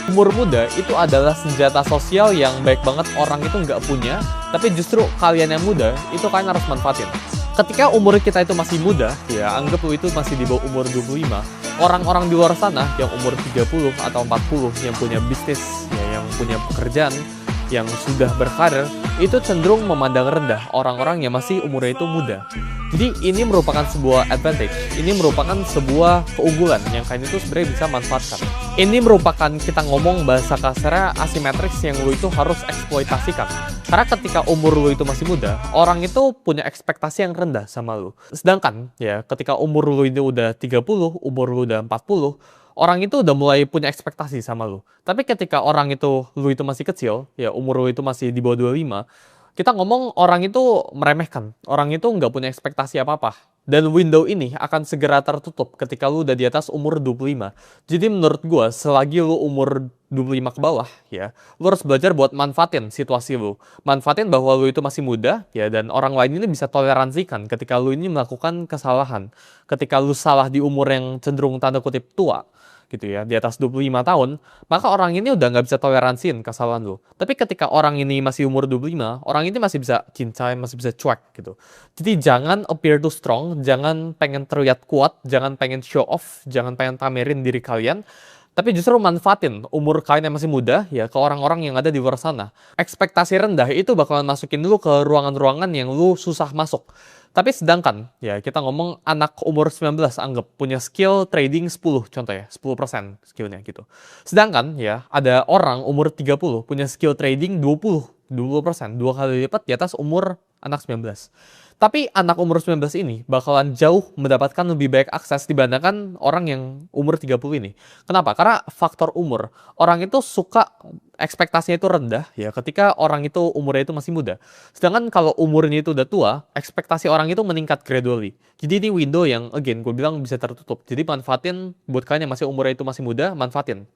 Umur muda itu adalah senjata sosial yang baik banget orang itu nggak punya, tapi justru kalian yang muda itu kalian harus manfaatin. Ketika umur kita itu masih muda, ya anggap lu itu masih di bawah umur 25, orang-orang di luar sana yang umur 30 atau 40 yang punya bisnis, ya, yang punya pekerjaan, yang sudah berkarir, itu cenderung memandang rendah orang-orang yang masih umurnya itu muda. Jadi ini merupakan sebuah advantage, ini merupakan sebuah keunggulan yang kalian itu sebenarnya bisa manfaatkan. Ini merupakan kita ngomong bahasa kasarnya asimetrics yang lu itu harus eksploitasikan. Karena ketika umur lu itu masih muda, orang itu punya ekspektasi yang rendah sama lu. Sedangkan ya ketika umur lu itu udah 30, umur lu udah 40, orang itu udah mulai punya ekspektasi sama lu. Tapi ketika orang itu, lu itu masih kecil, ya umur lu itu masih di bawah 25, kita ngomong orang itu meremehkan. Orang itu nggak punya ekspektasi apa-apa. Dan window ini akan segera tertutup ketika lu udah di atas umur 25. Jadi menurut gua, selagi lu umur 25 ke bawah, ya, lu harus belajar buat manfaatin situasi lu. Manfaatin bahwa lu itu masih muda, ya, dan orang lain ini bisa toleransikan ketika lu ini melakukan kesalahan. Ketika lu salah di umur yang cenderung tanda kutip tua, gitu ya, di atas 25 tahun, maka orang ini udah nggak bisa toleransiin kesalahan lu. Tapi ketika orang ini masih umur 25, orang ini masih bisa cincai, masih bisa cuek gitu. Jadi jangan appear too strong, jangan pengen terlihat kuat, jangan pengen show off, jangan pengen pamerin diri kalian, tapi justru manfaatin umur kalian yang masih muda ya ke orang-orang yang ada di luar sana. Ekspektasi rendah itu bakalan masukin lu ke ruangan-ruangan yang lu susah masuk. Tapi sedangkan, ya kita ngomong anak umur 19 anggap punya skill trading 10 contoh ya, 10% skillnya gitu. Sedangkan ya ada orang umur 30 punya skill trading 20%, 2 kali lipat di atas umur anak 19. Tapi anak umur 19 ini bakalan jauh mendapatkan lebih banyak akses dibandingkan orang yang umur 30 ini. Kenapa? Karena faktor umur. Orang itu suka ekspektasinya itu rendah ya ketika orang itu umurnya itu masih muda. Sedangkan kalau umurnya itu udah tua, ekspektasi orang itu meningkat gradually. Jadi ini window yang again gue bilang bisa tertutup. Jadi manfaatin buat kalian yang masih umurnya itu masih muda, manfaatin.